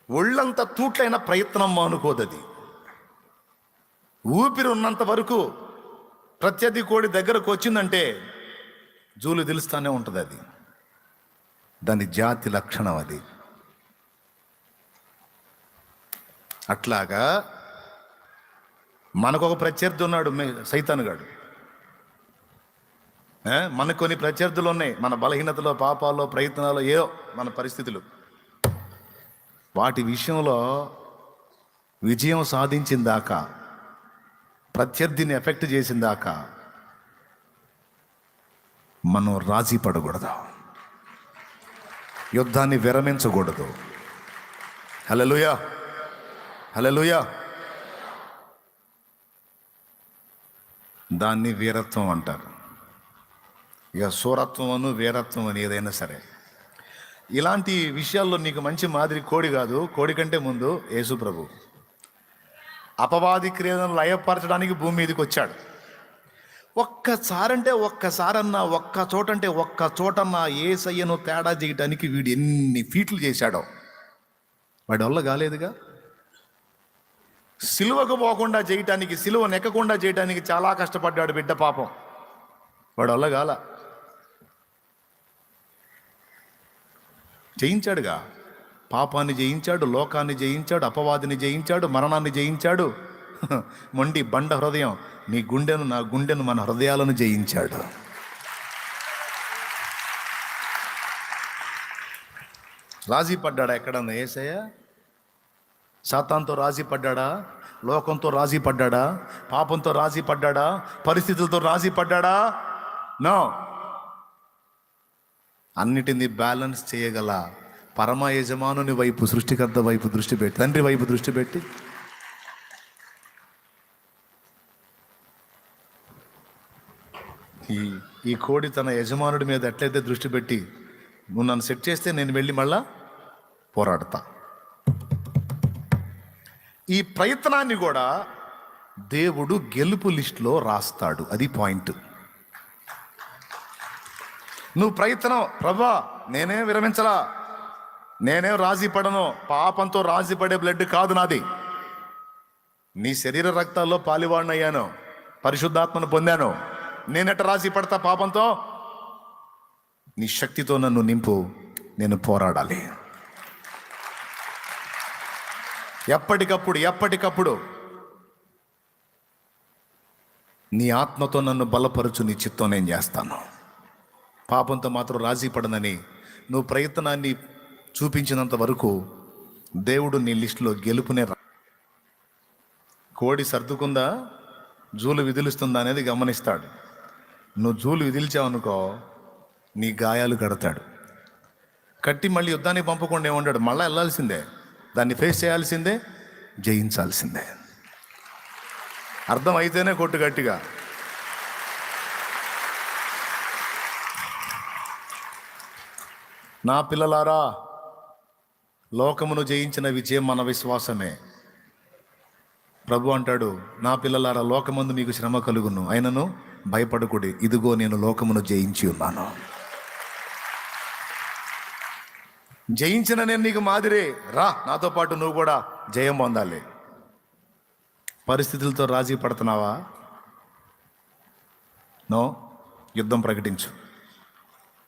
ఒళ్ళంత తూట్లైన ప్రయత్నం మానుకోదది. ఊపిరి ఉన్నంత వరకు ప్రత్యర్థి కోడి దగ్గరకు వచ్చిందంటే జూలు తెలుస్తూనే ఉంటుంది. అది దాని జాతి లక్షణం అది. అట్లాగా మనకొక ప్రత్యర్థి ఉన్నాడు, సైతానుగాడు. మనకు కొన్ని ప్రత్యర్థులు ఉన్నాయి, మన బలహీనతలో, పాపాల్లో, ప్రయత్నాలు, ఏవో మన పరిస్థితులు. వాటి విషయంలో విజయం సాధించిన దాకా, ప్రత్యర్థిని ఎఫెక్ట్ చేసిన దాకా మనం రాజీ పడకూడదు, యుద్ధాన్ని విరమించకూడదు. హల్లెలూయా, హల్లెలూయా. దాన్ని వీరత్వం అంటారు. ఇక శూరత్వం అను వీరత్వం అని ఏదైనా సరే. ఇలాంటి విషయాల్లో నీకు మంచి మాదిరి కోడి కాదు, కోడి కంటే ముందు యేసు ప్రభు అపవాది క్రియలను లయపరచడానికి భూమి మీదకి వచ్చాడు. ఒక్కసారంటే ఒక్కసారన్నా, ఒక్క చోటంటే ఒక్క చోటన్నా యేసయ్యను తేడా చేయడానికి వీడు ఎన్ని ఫీట్లు చేశాడో వాడి వల్ల కాలేదుగా. సిలువకు పోకుండా చేయటానికి, సిలువ నెక్కకుండా చేయటానికి చాలా కష్టపడ్డాడు బిడ్డ, పాపం. వాడి వల్ల కాల. జయించాడుగా, పాపాన్ని జయించాడు, లోకాన్ని జయించాడు, అపవాదిని జయించాడు, మరణాన్ని జయించాడు. మొండి బండ హృదయం నీ గుండెను, నా గుండెను, మన హృదయాలను జయించాడు. రాజీ పడ్డాడా ఎక్కడన్నా యేసయ్య? సాతానుతో రాజీ పడ్డాడా? లోకంతో రాజీ పడ్డాడా? పాపంతో రాజీ పడ్డాడా? పరిస్థితులతో రాజీ పడ్డాడా? నో. అన్నిటినీ బ్యాలెన్స్ చేయగల పరమ యజమానుని వైపు, సృష్టికర్త వైపు దృష్టి పెట్టి, తండ్రి వైపు దృష్టి పెట్టి, ఈ కోడి తన యజమానుడి మీద ఎట్లయితే దృష్టి పెట్టి, నువ్వు నన్ను సెట్ చేస్తే నేను వెళ్ళి మళ్ళా పోరాడతా. ఈ ప్రయత్నాన్ని కూడా దేవుడు గెలుపు లిస్టులో రాస్తాడు. అది పాయింట్. నువ్వు ప్రయత్నం, ప్రభా నేనేం విరమించలా, నేనేం రాజీ పడను, పాపంతో రాజీ పడే బ్లడ్ కాదు నాది. నీ శరీర రక్తాల్లో పాలివాడినయ్యాను, పరిశుద్ధాత్మను పొందాను. నేనెట రాజీ పడతా పాపంతో? నీ శక్తితో నన్ను నింపు, నేను పోరాడాలి. ఎప్పటికప్పుడు నీ ఆత్మతో నన్ను బలపరచు, నీ చిత్తం నేను చేస్తాను. పాపంతో మాత్రం రాజీ పడనని నువ్వు ప్రయత్నాన్ని చూపించినంత వరకు దేవుడు నీ లిస్టులో గెలుపునే కోడి సర్దుకుందా, జూలు విదిలిస్తుందా అనేది గమనిస్తాడు. నువ్వు జూలు విదిల్చావనుకో నీ గాయాలు కడతాడు. కట్టి మళ్ళీ యుద్ధానికి పంపకుండా ఏముంటాడు, మళ్ళీ వెళ్ళాల్సిందే, దాన్ని ఫేస్ చేయాల్సిందే, జయించాల్సిందే. అర్థమైతేనే కొట్టు గట్టిగా. నా పిల్లలారా, లోకమును జయించిన విజయం మన విశ్వాసమే. ప్రభు అంటాడు, నా పిల్లలారా, లోకమందు మీకు శ్రమ కలుగును, అయినను భయపడకుడి, ఇదిగో నేను లోకమును జయించి ఉన్నాను. జయించిన నేను నీకు మాదిరే, రా నాతో పాటు నువ్వు కూడా జయం పొందాలి. పరిస్థితులతో రాజీ పడుతున్నావా? నో, యుద్ధం ప్రకటించు.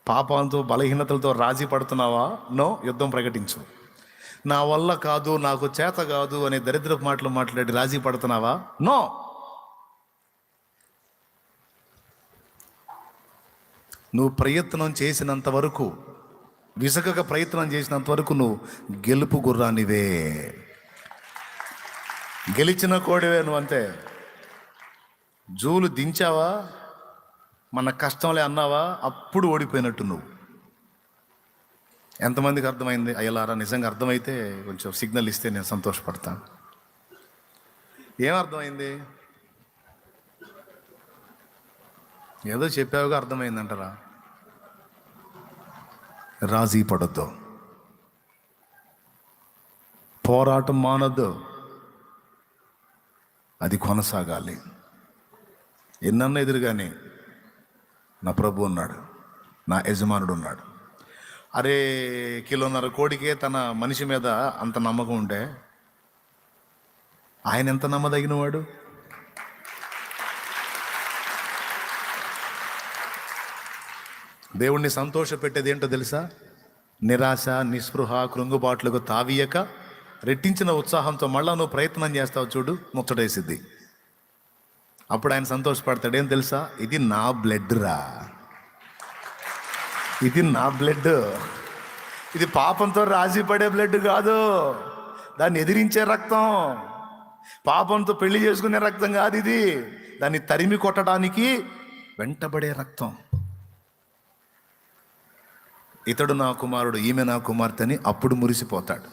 పాపంతో, బలహీనతలతో రాజీ పడుతున్నావా? నో, యుద్ధం ప్రకటించు. నా వల్ల కాదు, నాకు చేత కాదు అనే దరిద్రపు మాటలు మాట్లాడి రాజీ పడుతున్నావా? నో. నువ్వు ప్రయత్నం చేసినంత వరకు, విసగక ప్రయత్నం చేసినంత వరకు నువ్వు గెలుపు గుర్రానివే, గెలిచిన కోడివే నువ్వు. అంతే. జూలు దించావా, మన కష్టంలే అన్నావా, అప్పుడు ఓడిపోయినట్టు నువ్వు. ఎంతమందికి అర్థమైంది? అయ్యలారా, నిజంగా అర్థమైతే కొంచెం సిగ్నల్ ఇస్తే నేను సంతోషపడతాను. ఏం అర్థమైంది? ఏదో చెప్పావుగా అర్థమైందంటారా? రాజీ పడొద్దు, పోరాటం మానొద్దు, అది కొనసాగాలి. ఎన్నన్నా ఎదురుగానే నా ప్రభు ఉన్నాడు, నా యజమానుడు ఉన్నాడు. అరే, కిలోన్నర కోడికే తన మనిషి మీద అంత నమ్మకం ఉంటే ఆయన ఎంత నమ్మదగిన వాడు? దేవుణ్ణి సంతోష పెట్టేది ఏంటో తెలుసా? నిరాశ, నిస్పృహ, కృంగుబాట్లకు తావీయక రెట్టించిన ఉత్సాహంతో మళ్ళా నువ్వు ప్రయత్నం చేస్తావు చూడు, ముచ్చటేసిద్ది. అప్పుడు ఆయన సంతోషపడతాడు. ఏం తెలుసా? ఇది నా బ్లడ్ రా, ఇది నా బ్లడ్. ఇది పాపంతో రాజీ పడే బ్లడ్ కాదు, దాన్ని ఎదిరించే రక్తం. పాపంతో పెళ్లి చేసుకునే రక్తం కాదు ఇది, దాన్ని తరిమి కొట్టడానికి వెంటబడే రక్తం. ఇతడు నా కుమారుడు, ఈమె నా కుమార్తె అని అప్పుడు మురిసిపోతాడు.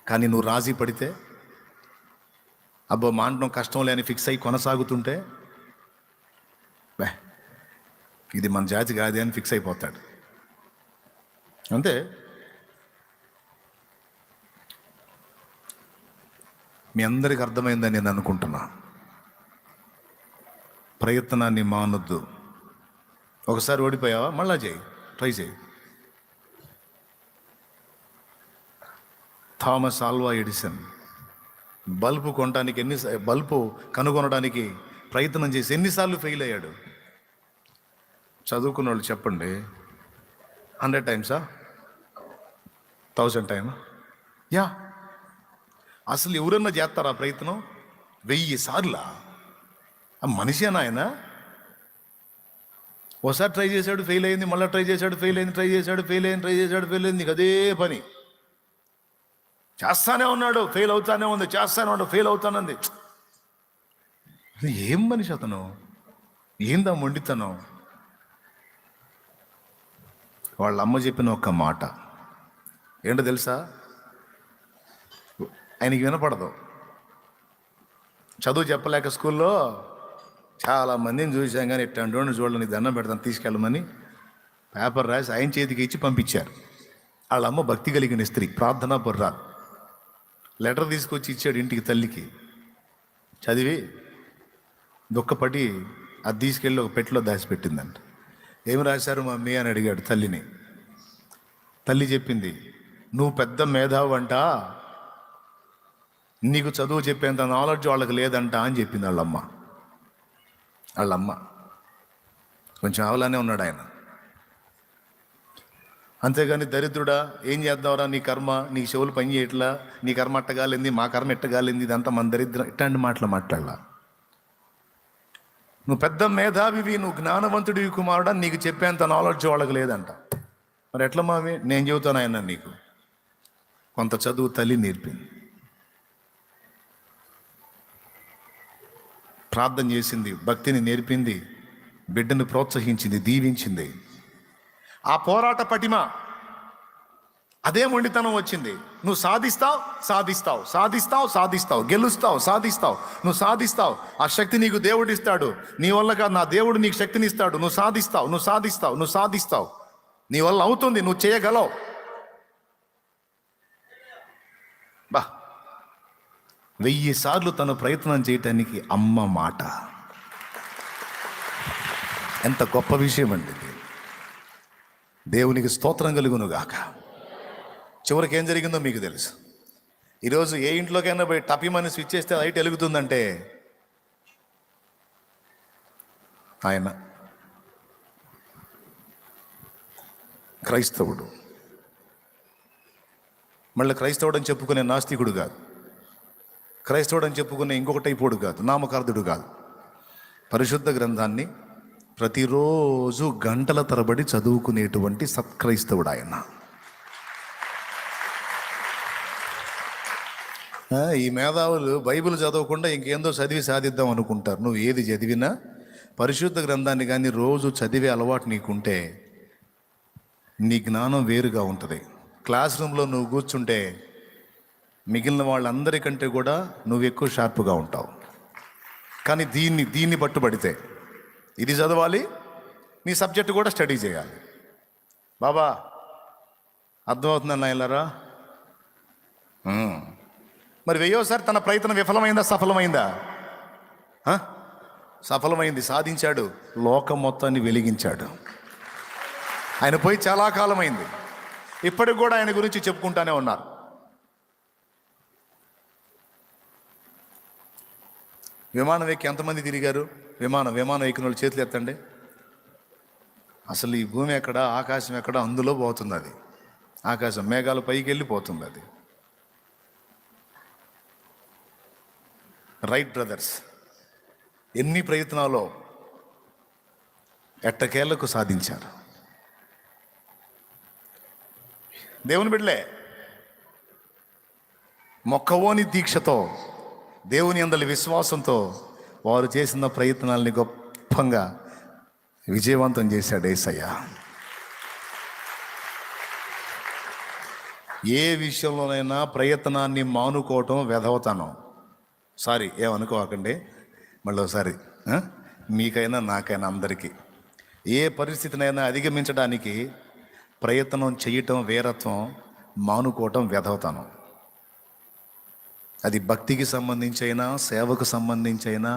కానీ నువ్వు రాజీ పడితే, అబ్బో మాండడం కష్టం లేని ఫిక్స్ అయ్యి కొనసాగుతుంటే, ఇది మన జాతి కాదు అని ఫిక్స్ అయిపోతాడు. అంతే. మీ అందరికి అర్థమైందని నేను అనుకుంటున్నా. ప్రయత్నాన్ని మానొద్దు. ఒకసారి ఓడిపోయావా, మళ్ళా చేయి, ట్రై చేయి. థామస్ ఆల్వా ఎడిసన్ బల్బు కొనడానికి బల్బు కనుగొనడానికి ప్రయత్నం చేసి ఎన్నిసార్లు ఫెయిల్ అయ్యాడు? చదువుకున్న వాళ్ళు చెప్పండి, 100 టైమ్సా, 1000 టైమా? యా. అసలు ఎవరన్నా చేస్తారా ప్రయత్నం? 1000 సార్లా? మనిషేనా ఆయన? ఒకసారి ట్రై చేశాడు, ఫెయిల్ అయింది, మళ్ళీ ట్రై చేశాడు, ఫెయిల్ అయింది, ట్రై చేశాడు, ఫెయిల్ అయింది, ట్రై చేశాడు, ఫెయిల్ అయింది. నీకు అదే పని చేస్తానే ఉన్నాడు, ఫెయిల్ అవుతానే ఉంది, చేస్తానే ఉన్నాడు, ఫెయిల్ అవుతానంది. ఏం మనిషి అతను? ఏందా మొండితనం? వాళ్ళ అమ్మ చెప్పిన ఒక్క మాట ఏంటో తెలుసా? ఆయనకి వినపడదు. చదువు చెప్పలేక స్కూల్లో చాలా మందిని చూసాం, కానీ ఇట్లాంటి చూడని దండం పెడతాను తీసుకెళ్ళమని పేపర్ రాసి ఆయన చేతికి ఇచ్చి పంపించారు. వాళ్ళ అమ్మ భక్తి కలిగిన స్త్రీ, ప్రార్థనా పర్రాలు. లెటర్ తీసుకొచ్చి ఇచ్చాడు ఇంటికి తల్లికి. చదివి దుఃఖపడి అది తీసుకెళ్ళి ఒక పెట్టెలో దాచిపెట్టిందంట. ఏమి రాశారు మమ్మీ అని అడిగాడు తల్లిని. తల్లి చెప్పింది, నువ్వు పెద్ద మేధావు అంట, నీకు చదువు చెప్పేంత నాలెడ్జ్ వాళ్ళకి లేదంట అని చెప్పింది వాళ్ళమ్మ. కొంచెం అవలానే ఉన్నాడు ఆయన. అంతేగాని దరిద్రుడా ఏం చేద్దాంరా, నీ కర్మ, నీ చెవులు పని చేయట్లా, నీ కర్మ అట్టగాలింది, మా కర్మ ఎట్టగాలింది, ఇదంతా మన దరిద్రం, ఇట్లాంటి మాటలు మాట్లాడలా. నువ్వు పెద్ద మేధావివి, నువ్వు జ్ఞానవంతుడివి కుమారుడా, నీకు చెప్పేంత నాలెడ్జ్ వాళ్ళకి లేదంట. మరి ఎట్లా మావి? నేను చెబుతాను ఆయన, నీకు కొంత చదువు తల్లి నేర్పింది, ప్రార్థన చేసింది, భక్తిని నేర్పింది, బిడ్డను ప్రోత్సహించింది, దీవించింది. ఆ పోరాట పటిమ, అదే మొండితనం వచ్చింది. నువ్వు సాధిస్తావు, సాధిస్తావు, సాధిస్తావు, సాధిస్తావు, గెలుస్తావు, సాధిస్తావు, నువ్వు సాధిస్తావు. ఆ శక్తి నీకు దేవుడు ఇస్తాడు. నీ వల్ల కాదు, నా దేవుడు నీకు శక్తిని ఇస్తాడు. నువ్వు సాధిస్తావు, నువ్వు సాధిస్తావు, నువ్వు సాధిస్తావు. నీ వల్ల అవుతుంది, నువ్వు చేయగలవు. 1000 సార్లు తను ప్రయత్నం చేయటానికి అమ్మ మాట. ఎంత గొప్ప విషయం అండి ఇది. దేవునికి స్తోత్రం కలుగునుగాక. చివరికి ఏం జరిగిందో మీకు తెలుసు. ఈరోజు ఏ ఇంట్లోకైనా పోయి టపిమని స్విచ్ చేస్తే లైట్ వెలుగుతుందంటే ఆయన క్రైస్తవుడు. మళ్ళీ క్రైస్తవుడు అని చెప్పుకునే నాస్తికుడు కాదు, క్రైస్తవుడు అని చెప్పుకునే ఇంకొక టైపోడు కాదు, నామకార్థుడు కాదు. పరిశుద్ధ గ్రంథాన్ని ప్రతిరోజు గంటల తరబడి చదువుకునేటువంటి సత్క్రైస్తవుడు ఆయన. ఈ మేధావులు బైబిల్ చదవకుండా ఇంకేందో చదివి సాధిద్దాం అనుకుంటారు. నువ్వు ఏది చదివినా పరిశుద్ధ గ్రంథాన్ని కానీ రోజు చదివే అలవాటు నీకుంటే నీ జ్ఞానం వేరుగా ఉంటుంది. క్లాస్ రూమ్లో నువ్వు కూర్చుంటే మిగిలిన వాళ్ళందరికంటే కూడా నువ్వు ఎక్కువ షార్ప్గా ఉంటావు. కానీ దీన్ని పట్టుబడితే ఇది చదవాలి, నీ సబ్జెక్టు కూడా స్టడీ చేయాలి. బాబా అర్థమవుతుందన్న ఇలారా? మరి 1000సారి తన ప్రయత్నం విఫలమైందా, సఫలమైందా? సఫలమైంది. సాధించాడు, లోకం మొత్తాన్ని వెలిగించాడు. ఆయన పోయి చాలా కాలమైంది. ఇప్పటికి కూడా ఆయన గురించి చెప్పుకుంటానే ఉన్నారు. విమానం ఎక్కి ఎంతమంది తిరిగారు? విమానం ఎక్కిన వాళ్ళు చేతులు ఎత్తండి. అసలు ఈ భూమి ఎక్కడ, ఆకాశం ఎక్కడ, అందులో పోతుంది అది. ఆకాశం మేఘాల పైకి వెళ్ళిపోతుంది అది. రైట్ బ్రదర్స్ ఎన్ని ప్రయత్నాలు ఎట్టకేళ్లకు సాధించారు. దేవుని బిడ్డలే, మొక్కవోని దీక్షతో, దేవుని అందలి విశ్వాసంతో వారు చేసిన ప్రయత్నాల్ని గొప్పంగా విజయవంతం చేశాడు యేసయ్య. ఏ విషయంలోనైనా ప్రయత్నాన్ని మానుకోవటం వెధవతనం. సారీ, ఏమనుకోకండి, మళ్ళీ ఒకసారి మీకైనా నాకైనా అందరికీ ఏ పరిస్థితినైనా అధిగమించడానికి ప్రయత్నం చేయటం వీరత్వం, మానుకోవటం వెధవతనం. అది భక్తికి సంబంధించైనా, సేవకు సంబంధించైనా,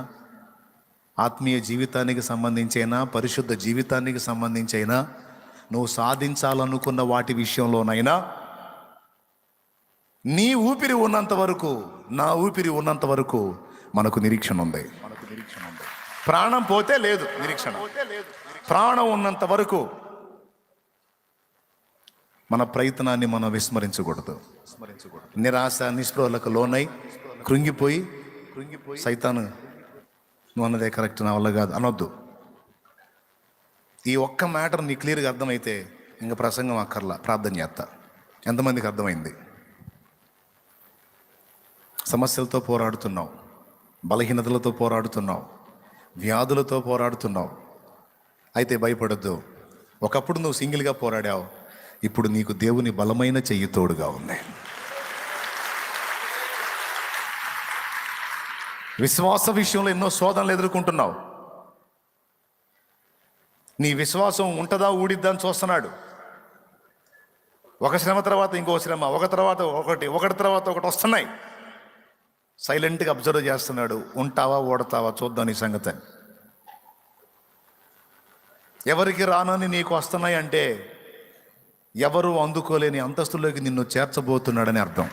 ఆత్మీయ జీవితానికి సంబంధించైనా, పరిశుద్ధ జీవితానికి సంబంధించైనా, నువ్వు సాధించాలనుకున్న వాటి విషయంలోనైనా నీ ఊపిరి ఉన్నంత వరకు, నా ఊపిరి ఉన్నంత వరకు మనకు నిరీక్షణ ఉంది. ప్రాణం పోతే లేదు నిరీక్షణ. ప్రాణం ఉన్నంత వరకు మన ప్రయత్నాన్ని మనం విస్మరించకూడదు. నిరాశ నిస్పృహలకు లోనై కృంగిపోయి సైతాను నువ్వు అన్నదే కరెక్ట్, నా వల్ల కాదు అనొద్దు. ఈ ఒక్క మ్యాటర్ నీ క్లియర్గా అర్థమైతే ఇంకా ప్రసంగం అక్కర్లా, ప్రార్థన చేస్తా. ఎంతమందికి అర్థమైంది? సమస్యలతో పోరాడుతున్నావు, బలహీనతలతో పోరాడుతున్నావు, వ్యాధులతో పోరాడుతున్నావు. అయితే భయపడొద్దు. ఒకప్పుడు నువ్వు సింగిల్గా పోరాడావు, ఇప్పుడు నీకు దేవుని బలమైన చెయ్యి తోడుగా ఉంది. విశ్వాస విషయంలో ఎన్నో శోధనలు ఎదుర్కొంటున్నావు. నీ విశ్వాసం ఉంటుందా ఊడిద్దా అని చూస్తున్నాడు. ఒక శ్రమ తర్వాత ఇంకో శ్రమ, ఒకటి తర్వాత ఒకటి వస్తున్నాయి. సైలెంట్గా అబ్జర్వ్ చేస్తున్నాడు. ఉంటావా ఓడతావా చూద్దాం నీ సంగతి. ఎవరికి రానని నీకు వస్తున్నాయి అంటే ఎవరు అందుకోలేని అంతస్తులోకి నిన్ను చేర్చబోతున్నాడని అర్థం.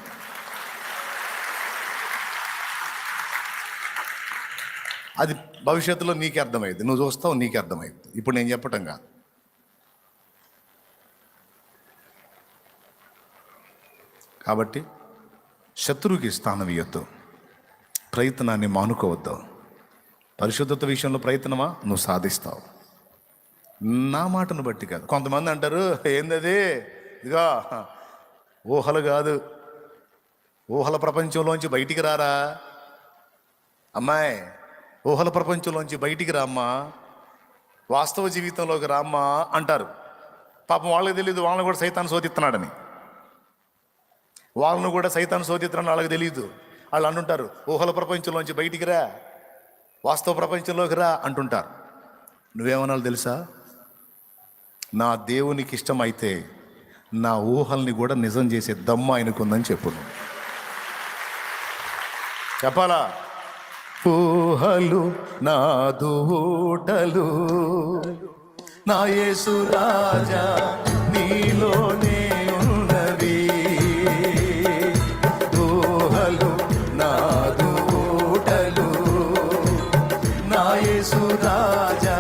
అది భవిష్యత్తులో నీకే అర్థమైంది, నువ్వు చూస్తావు, నీకే అర్థమైంది. ఇప్పుడు నేను చెప్పటం కాదు. కాబట్టి శత్రువుకి స్థానం ఇవ్వద్దు, ప్రయత్నాన్ని మానుకోవద్దు. పరిశుద్ధత విషయంలో ప్రయత్నమా నువ్వు సాధిస్తావు. నా మాటను బట్టి కాదు. కొంతమంది అంటారు, ఏందది, ఇదిగా ఊహలు కాదు, ఊహల ప్రపంచంలోంచి బయటికి రారా అమ్మాయి, ఊహల ప్రపంచంలోంచి బయటికి రామ్మా, వాస్తవ జీవితంలోకి రామ్మా అంటారు. పాపం వాళ్ళకి తెలియదు, వాళ్ళని కూడా సైతాన్ని శోధిస్తున్నాడని. వాళ్ళను కూడా సైతాన్ని శోధిస్తున్నాడని వాళ్ళకి తెలియదు. వాళ్ళు అంటుంటారు, ఊహల ప్రపంచంలోంచి బయటికి రా, వాస్తవ ప్రపంచంలోకి రా అంటుంటారు. నువ్వేమన్నాలో తెలుసా? నా దేవునికి ఇష్టమైతే నా ఊహల్ని కూడా నిజం చేసే దమ్ము ఆయనకుందని చెప్పు. చెప్పాలా? ఊహలు నాదు ఊటలు, నా యేసు రాజా నీలోనే ఉన్నవి. ఊహలు నాదు ఊటలు, నా యేసు రాజా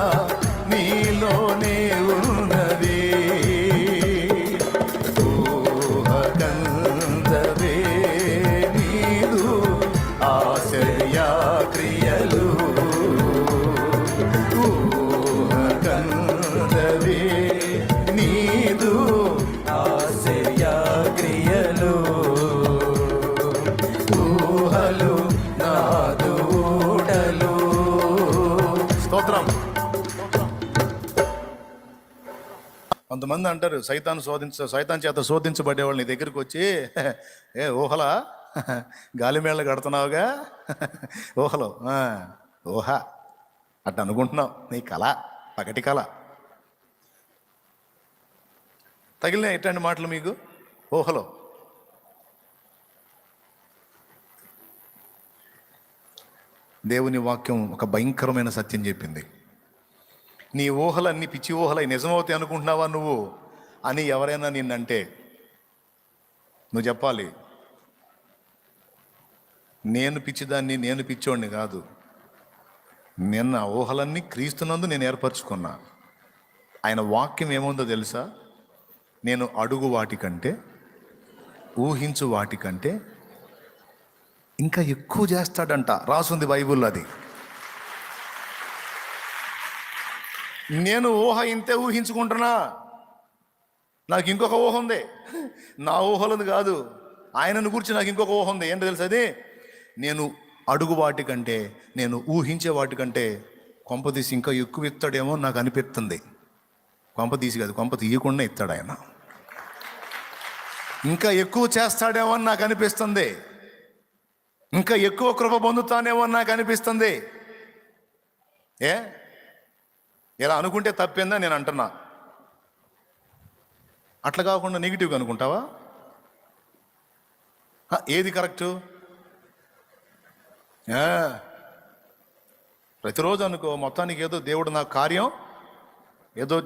నీలోనే ఉన్నవి. ఊహకందవే నీదు ఆశ్చర్య క్రియలు, ఊహకందవే నీదు ఆశ్చర్య క్రియలు. ఊహలు నాదు ఊటలు. స్తోత్రం. కొంతమంది అంటారు, సైతాన్ చేత శోధించబడేవాళ్ళు నీ దగ్గరికి వచ్చి, ఏ ఊహలా, గాలి మేళ కడుతున్నావుగా, ఊహలు ఊహ అట్ట అనుకుంటున్నావు, నీ కళ, పగటి కళ. తగిలిన ఎట్లాంటి మాటలు మీకు? ఊహలో. దేవుని వాక్యం ఒక భయంకరమైన సత్యం చెప్పింది. నీ ఊహలన్నీ పిచ్చి ఊహలై నిజమవుతాయి అనుకుంటున్నావా నువ్వు? అని ఎవరైనా నిన్నంటే నువ్వు చెప్పాలి, నేను పిచ్చిదాన్ని, నేను పిచ్చోడిని కాదు. నిన్న ఊహలన్నీ క్రీస్తునందు నేను ఏర్పరచుకున్నా. ఆయన వాక్యం ఏముందో తెలుసా? నేను అడుగు వాటికంటే, ఊహించు వాటికంటే ఇంకా ఎక్కువ చేస్తాడంట. రాసుంది బైబుల్లో అది. నేను ఊహ ఇంతే ఊహించుకుంటున్నా, నాకు ఇంకొక ఊహ ఉంది. నా ఊహలది కాదు, ఆయనను గురించి నాకు ఇంకొక ఊహ ఉంది. ఏంటో తెలుసు అది? నేను అడుగు వాటికంటే, నేను ఊహించే వాటికంటే కొంపదీసి ఇంకా ఎక్కువ ఇస్తాడేమో నాకు అనిపిస్తుంది. కొంపదీసి కాదు, కొంప తీయకుండా ఇస్తాడు ఆయన. ఇంకా ఎక్కువ చేస్తాడేమో అని నాకు అనిపిస్తుంది. ఇంకా ఎక్కువ కృప పొందుతానేమో అని నాకు అనిపిస్తుంది. ఇలా అనుకుంటే తప్పేందా నేను అంటున్నా. అట్లా కాకుండా నెగిటివ్గా అనుకుంటావా? ఏది కరెక్టు? ప్రతిరోజు అనుకో, మొత్తానికి ఏదో దేవుడు నాకు కార్యం, ఏదో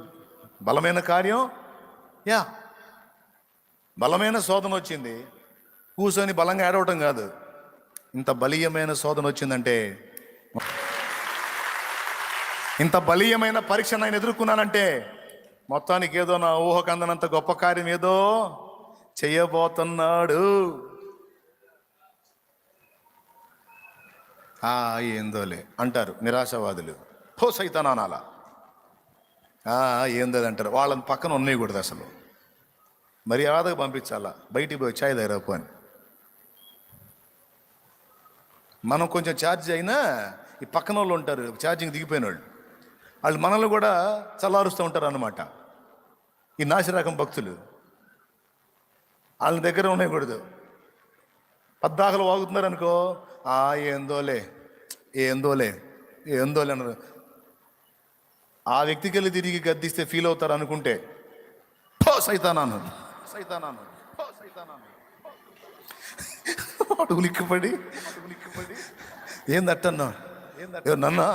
బలమైన కార్యం, బలమైన శోధన వచ్చింది. కూర్చొని బలంగా ఏడవటం కాదు, ఇంత బలీయమైన శోధన వచ్చిందంటే, ఇంత బలీయమైన పరీక్ష నేను ఎదుర్కొన్నానంటే మొత్తానికి ఏదో నా ఊహకు అందనంత గొప్ప కార్యం ఏదో చెయ్యబోతున్నాడు. ఏందోలే అంటారు నిరాశవాదులు. హో సైతానాలా, ఏందో అంటారు. వాళ్ళని పక్కన ఉన్నయకూడదు అసలు, మర్యాదగా పంపించాలా. బయటికి పోయి ఛాయ్ దగ్గరకు అని. మనం కొంచెం ఛార్జ్ అయినా ఈ పక్కన వాళ్ళు ఉంటారు, ఛార్జింగ్ దిగిపోయిన వాళ్ళు మనల్ని కూడా చల్లారుస్తూ ఉంటారు అన్నమాట. ఈ నాసిరకం భక్తులు వాళ్ళ దగ్గర ఉండకూడదు. పద్దాకలు వాగుతున్నారు అనుకో, ఏందోలే ఏందోలే ఏందోలే అన్నారు. ఆ వ్యక్తికి వెళ్ళి తిరిగి గద్దిస్తే ఫీల్ అవుతారు అనుకుంటే, సైతానాను సైతానాను సైతానాను అడుగులిక్కిపడి ఏందట్టన్నా నన్నా,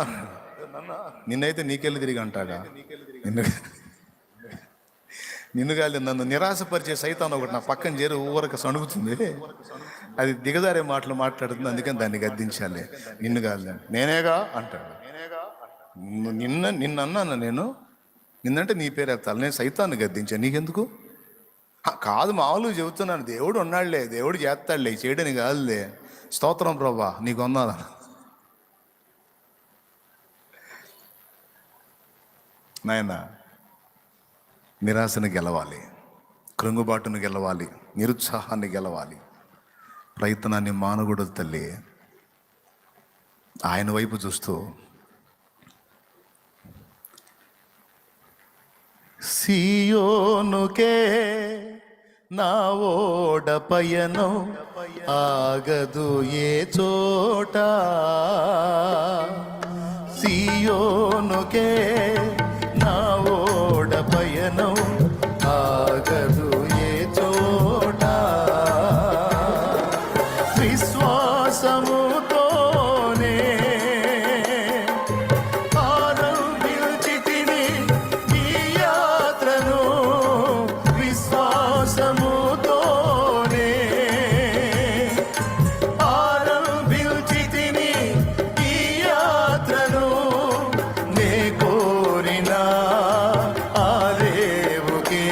నిన్నైతే నీకెళ్ళి తిరిగి అంటాడా? నిన్ను కాదు, నన్ను నిరాశపరిచే సైతాన్ ఒకటి నా పక్కన చేరి ఊరక సణుగుతుంది. అది దిగజారే మాటలు మాట్లాడుతుంది, అందుకని దాన్ని గద్దించాలి. నిన్ను కాదు, నేనేగా అంటాడు. నిన్నన్నాను నేను, నిన్నంటే నీ పేరు ఎత్తాలి. నేను సైతాన్ని గద్దించాను, నీకెందుకు? కాదు, మామూలుగా చెబుతున్నాను. దేవుడు ఉన్నాడులే, దేవుడు చేస్తాడులే, చేయడని కాదులే. స్తోత్రం ప్రభా, నీకు ఉన్నాదా? నాయన, నిరాశను గెలవాలి, కృంగుబాటును గెలవాలి, నిరుత్సాహాన్ని గెలవాలి, ప్రయత్నాన్ని మానకూడదు తల్లి. ఆయన వైపు చూస్తూ సియోనుకే నా ఓడ పయనం ఆగదు ఏ చోట, సియోనుకే నా ఓడ పయనం ఆగదు ఏ చోట, విశ్వాసముతోనే ఆరంభించితిని ఈ యాత్రను, విశ్వాసముతోనే ఆరంభించితిని ఈ యాత్రను, నే కోరిన ఆరేవుకే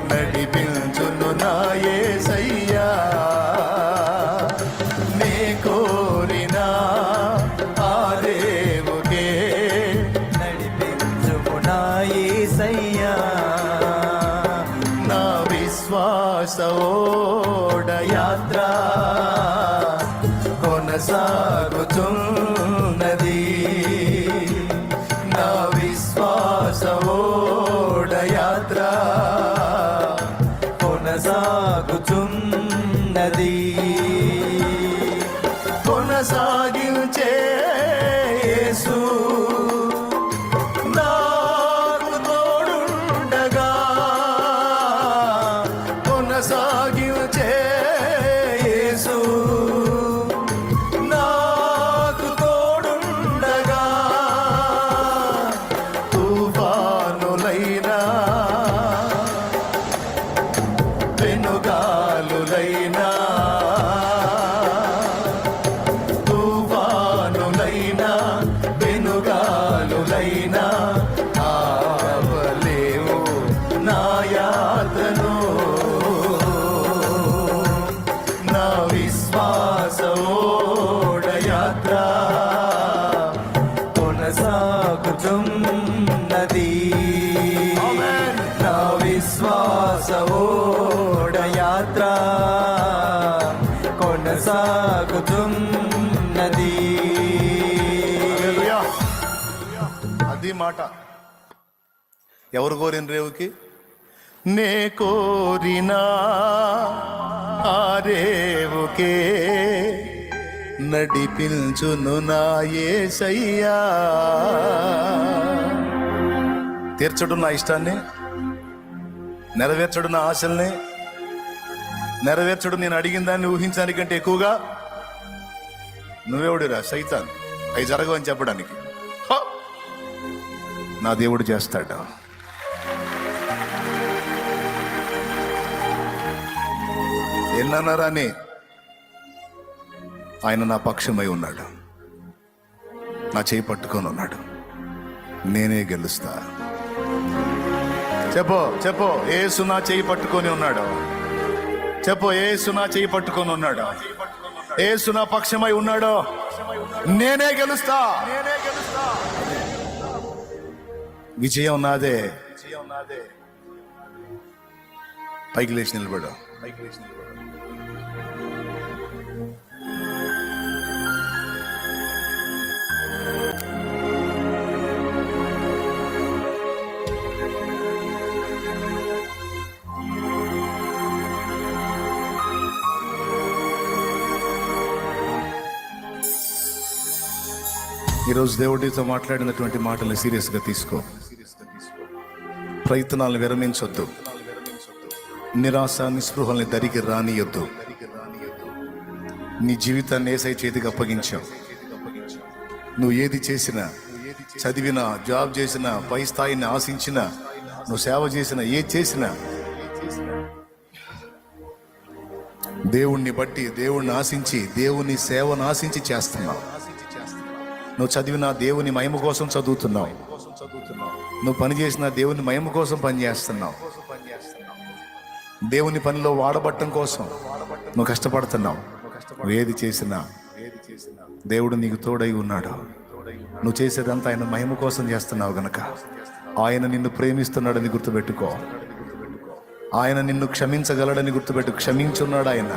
నడిపించును నా యేసయ్యా, నే కోరిన ఆరేవుకే నడిపించుము నా యేసయ్యా, నా విశ్వాస ఓడ యాత్ర కొనసాగుతున్నది, నా విశ్వాస ఓడ యాత్ర కొనసాగుతున్నది, కొనసాగించే యేసు నాకు తోడుండగా, కొనసాగించే యేసు నాకు తోడుండగా, తుఫానులైనా తుఫానులైనా తుఫానులైనా వెనుగాలులైనా ఆపలేవు నా యాత్రను. నా విశ్వాస ఓడ యాత్ర కొనసాగుతున్నది. నా విశ్వాస ఓడ యాత్ర కొనసాగుతున్నది. హల్లెలూయా. అది మాట. ఎవరు కోరిన రేవుకి? నే కోరినా ఆ రేవుకే నడిపించును నా యేసయ్యా. తీర్చడు నా ఇష్టాన్ని, నెరవేర్చడు నా ఆశల్ని, నెరవేర్చడు నేను అడిగిన దాన్ని ఊహించడానికంటే ఎక్కువగా. నువ్వెవడురా సైతాన్ అవి జరగవని చెప్పడానికి? హ! నా దేవుడు చేస్తాడు. ఎన్నన్నారా అని ఆయన నా పక్షమై ఉన్నాడు, నా చేయి పట్టుకొని ఉన్నాడు. నేనే గెలుస్తా. చెప్పు చెప్పు, యేసు నా చేయి పట్టుకొని ఉన్నాడు. చెప్పు, యేసు నా చేయి పట్టుకొని ఉన్నాడు. యేసు నా పక్షమై ఉన్నాడు. నేనే గెలుస్తా. విజయం నాదే. పైకి లేచి నిలబడు. ఈరోజు దేవుడితో మాట్లాడినటువంటి మాటలు సీరియస్గా తీసుకో. ప్రయత్నాలను విరమించొద్దు. నిరాశ నిస్పృహల్ని దరికి రానియొద్దు. నీ జీవితాన్ని యేసయ్య చేతికి అప్పగించావు. నువ్వు ఏది చేసినా, చదివినా, జాబ్ చేసినా, పై స్థాయిని ఆశించినా, నువ్వు సేవ చేసినా, ఏది చేసినా దేవుణ్ణి బట్టి, దేవుణ్ణి ఆశించి, దేవుని సేవను ఆశించి చేస్తున్నావు. నువ్వు చదివినా దేవుని మహిమ కోసం చదువుతున్నావు. నువ్వు పని చేసినా దేవుని మహిమ కోసం పని చేస్తున్నావు. దేవుని పనిలో వాడబట్టం కోసం నువ్వు కష్టపడుతున్నావు. నువ్వు ఏది చేసినా దేవుడు నీకు తోడై ఉన్నాడు. నువ్వు చేసేదంతా ఆయన మహిమ కోసం చేస్తున్నావు గనక ఆయన నిన్ను ప్రేమిస్తున్నాడని గుర్తుపెట్టుకో. ఆయన నిన్ను క్షమించగలడని గుర్తుపెట్టు. క్షమించున్నాడు ఆయన.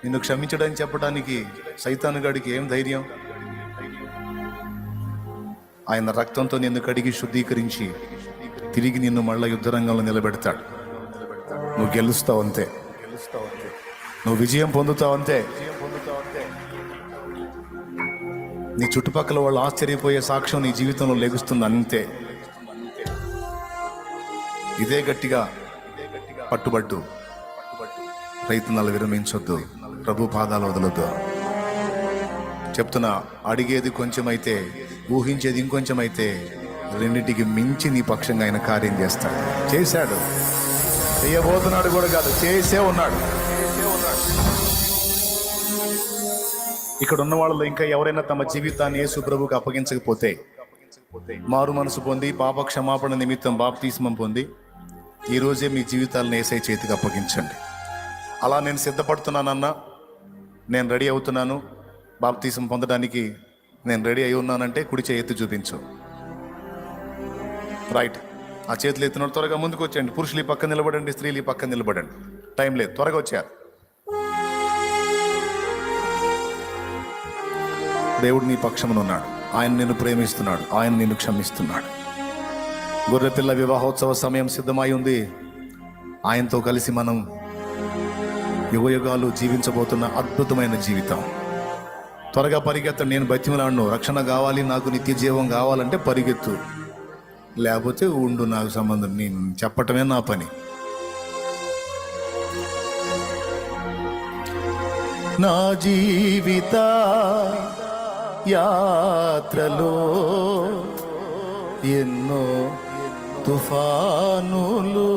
నిన్ను క్షమించడని చెప్పడానికి సైతాను గాడికి ఏం ధైర్యం? ఆయన రక్తంతో నిన్ను కడిగి శుద్ధీకరించి తిరిగి నిన్ను మళ్ళా యుద్ధరంగంలో నిలబెడతాడు. నువ్వు గెలుస్తావు అంతే. నువ్వు విజయం పొందుతావు అంతే. నీ చుట్టుపక్కల వాళ్ళు ఆశ్చర్యపోయే సాక్ష్యం నీ జీవితంలో లెగుస్తుంది అంతే. ఇదే గట్టిగా పట్టుబట్టు. ప్రయత్నాలు విరమించొద్దు. ప్రభు పాదాలు వదలొద్దు. చెప్తున్నా, అడిగేది కొంచెమైతే, ఊహించేది ఇంకొంచెమైతే, రెండింటికి మించి నీ పక్షంగా ఆయన కార్యం చేస్తాడు. చేశాడు. చేయబోతున్నాడు కూడా కాదు, చేసే ఉన్నాడు. ఇక్కడ ఉన్న వాళ్ళలో ఇంకా ఎవరైనా తమ జీవితాన్ని యేసు ప్రభువుకి అప్పగించకపోతే, మారు మనసు పొంది పాప క్షమాపణ నిమిత్తం బాప్తిస్మం పొంది ఈ రోజే మీ జీవితాలను యేసయ్య చేతికి అప్పగించండి. అలా నేను సిద్ధపడుతున్నానన్నా, నేను రెడీ అవుతున్నాను, బాప్తిస్మం పొందడానికి నేను రెడీ అయి ఉన్నానంటే కుడి చేయి ఎత్తి చూపించు. రైట్. ఆ చేతులు ఎత్తిన త్వరగా ముందుకు వచ్చేయండి. పురుషులు ఈ పక్క నిలబడండి, స్త్రీలు ఈ పక్క నిలబడండి. టైం లేదు, త్వరగా వచ్చారు. దేవుడు నీ పక్షమున ఉన్నాడు. ఆయన నిన్ను ప్రేమిస్తున్నాడు. ఆయన నిన్ను క్షమిస్తున్నాడు. గొర్రెపిల్ల వివాహోత్సవ సమయం సిద్ధమై ఉంది. ఆయనతో కలిసి మనం యుగయుగాలు జీవించబోతున్న అద్భుతమైన జీవితం. త్వరగా పరిగెత్తండి. నేను బతిమలాడను. రక్షణ కావాలి, నాకు నిత్య జీవం కావాలంటే పరిగెత్తు, లేకపోతే ఉండు, నాకు సంబంధం. నేను చెప్పటమే నా పని. నా జీవిత యాత్రలో ఎన్నో తుఫానులు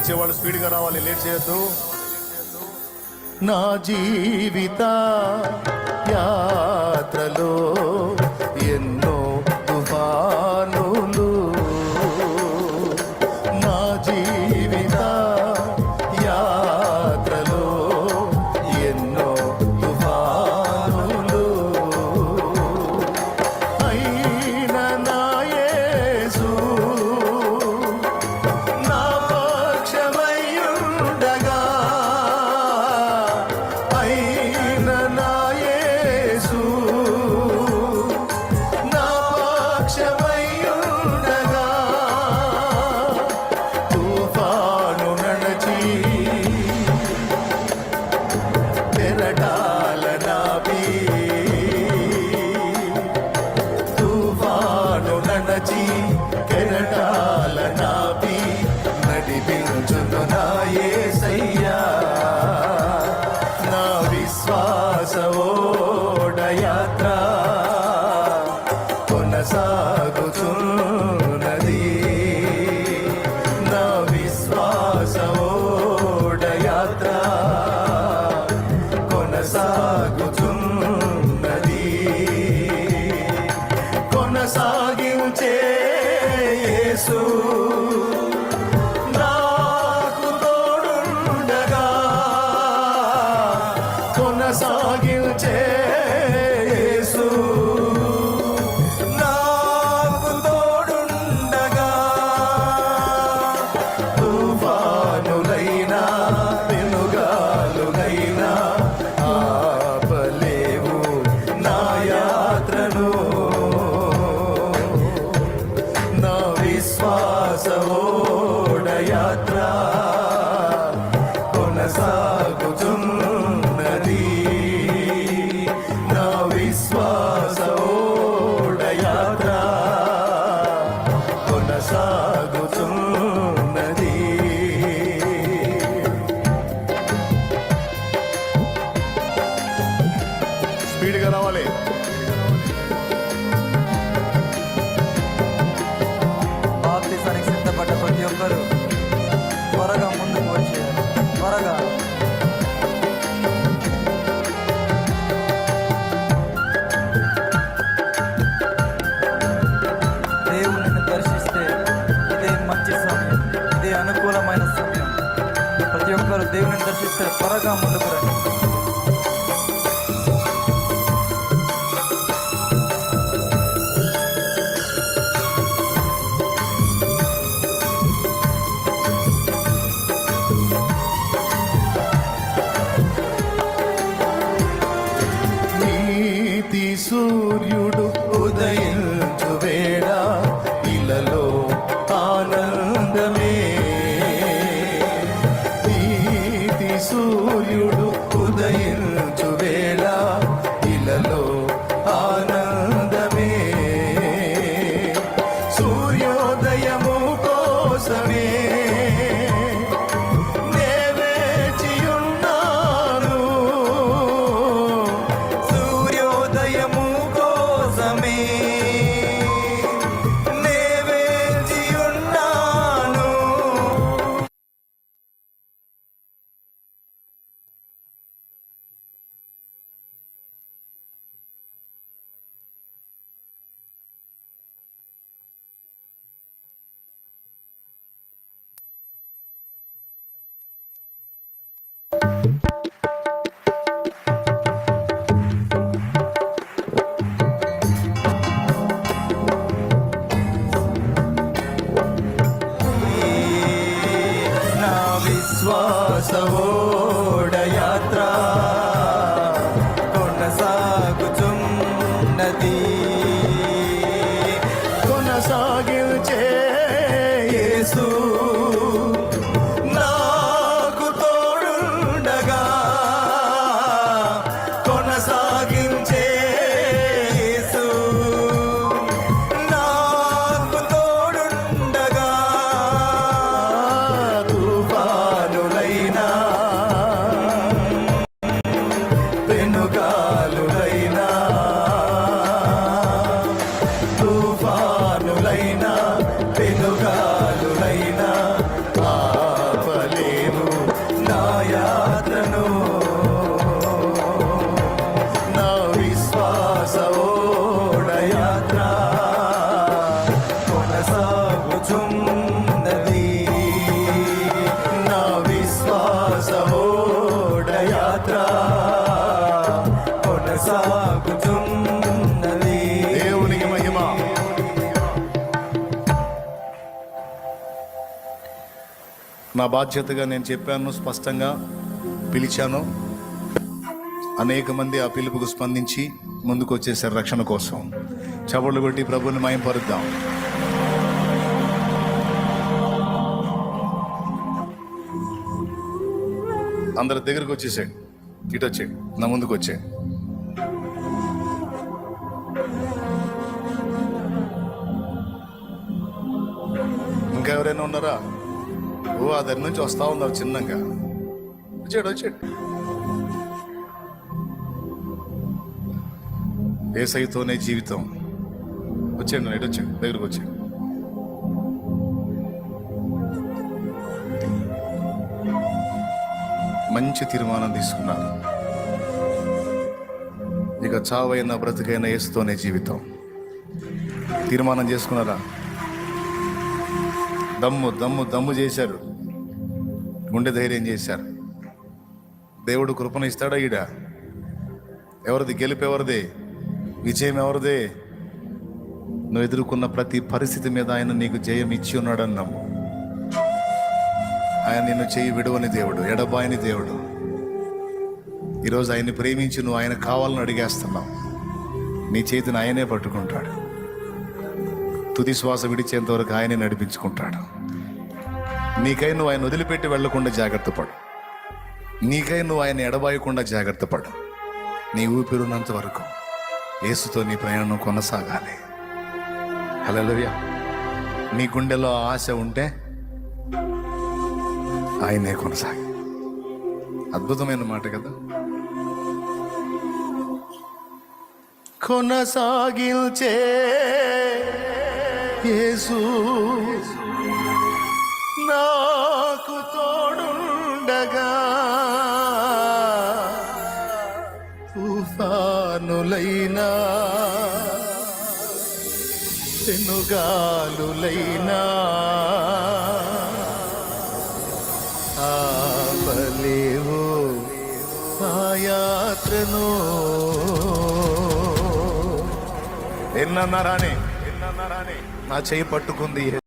వచ్చేవాళ్ళు స్పీడ్గా రావాలి, లేట్ చేయొద్దు. నా జీవిత యాత్రలో ఎన్నో తుఫానులు, నా జీవిత యాత్రలో ఎన్నో తుఫానులు, అయిన నా యేసు నా పక్షమయ్యుండగా, అయిన నా యేసు నా పక్షమయ్యుండగా, తుఫాను నడచి కెరటాల నాపి, తుఫాను నడచి కెరటాల నాపి నడిపించును నా యేసయ్యా. నా విశ్వాస ఓడయాత్ర కొనసాగుతున్నది, నా విశ్వాస ఓడయాత్ర కొనసాగుతున్నది, కొనసాగించే యేసు నాకు తోడుండగా, కొనసాగించే యేసు నాకు తోడుండగా, తుఫానులైనా పెనుగాలులైనా ఆపలేవు నా యాత్రను, నా విశ్వాస ఓడయాత్ర కొనసాగుతున్నది, నా విశ్వాస ఓడయాత్ర కొనసాగుతున్నది. స్పీడ్గా రావాలి. బాప్తిసానికి సిద్ధపడ్డ ప్రతి ఒక్కరు త్వరగా ముందుకు వచ్చేయాలి. త్వరగా దేవుని దర్శిస్తే ఇదే మంచి సమయం, ఇదే అనుకూలమైన సమయం. ప్రతి ఒక్కరు దేవుని దర్శిస్తే త్వరగా ముందుకు రండి. నీతి సూర్యుడు ఉదయించు వేళ ఇలలో ఆనందమే, నీతి సూర్యుడు ఉదయించు వేళ ఇలలో ఆనందమే, సూర్యోదయము కోసమే నే వేచియున్నాను, సూర్యోదయము కోసమే నే వేచియున్నాను. నా విశ్వాస ఓడయాత్ర కొనసాగుతున్నది, కొనసాగించే యేసు నాకు తోడుండగా, కొనసాగించే యేసు నాకు తోడుండగా, తుఫానులైనా నా బాధ్యతగా నేను చెప్పాను, స్పష్టంగా పిలిచాను. అనేక మంది ఆ పిలుపుకు స్పందించి ముందుకు వచ్చేసారు రక్షణ కోసం. చపళ్ళు కొట్టి ప్రభుని మయంపరుద్దాం. అందరి దగ్గరకు వచ్చేసాడు, ఇటు వచ్చాడు, నా ముందుకు వచ్చాడు. ఇంకా ఎవరైనా ఉన్నారా? ఓ ఆ దగ్గర నుంచి వస్తా ఉన్నారు చిన్నగా. వచ్చాడు. యేసయ్యతోనే జీవితం. వచ్చాడు, ఇటు వచ్చాడు, దగ్గరకు వచ్చాడు. మంచి తీర్మానం తీసుకున్నారు. ఇక చావైనా బ్రతికైనా యేసుతోనే జీవితం. తీర్మానం చేసుకున్నారా? దమ్ము చేశారు, గుండె ధైర్యం చేశారు. దేవుడు కృపణ ఇస్తాడా? ఈడ ఎవరిది గెలుపు? ఎవరిది విజయం? ఎవరిదే? నువ్వు ఎదుర్కొన్న ప్రతి పరిస్థితి మీద ఆయన నీకు జయం ఇచ్చి ఉన్నాడని నమ్ము. ఆయన నిన్ను చేయి విడువని దేవుడు, ఎడబాయని దేవుడు. ఈరోజు ఆయన్ని ప్రేమించి నువ్వు ఆయన కావాలని అడిగేస్తున్నావు. నీ చేతిని ఆయనే పట్టుకుంటాడు. తుది శ్వాస విడిచేంత వరకు ఆయనే నడిపించుకుంటాడు. నీకై నువ్వు ఆయన వదిలిపెట్టి వెళ్లకుండా జాగ్రత్త పడు. నీకై నువ్వు ఆయన ఎడబాయకుండా జాగ్రత్త పడు. నీ ఊపిరున్నంత వరకు యేసుతో నీ ప్రయాణం కొనసాగాలి. హల్లెలూయా. నీ గుండెలో ఆశ ఉంటే ఆయనే కొనసాగి. అద్భుతమైన మాట కదా. కొనసాగిల్చే యేసు నాకు తోడుండగా, తుఫానులైనా పెనుగాలులైనా ఆపలేవు ఆ యాత్రను. ఎన్నన్నారానే నా చేయి పట్టుకుంది.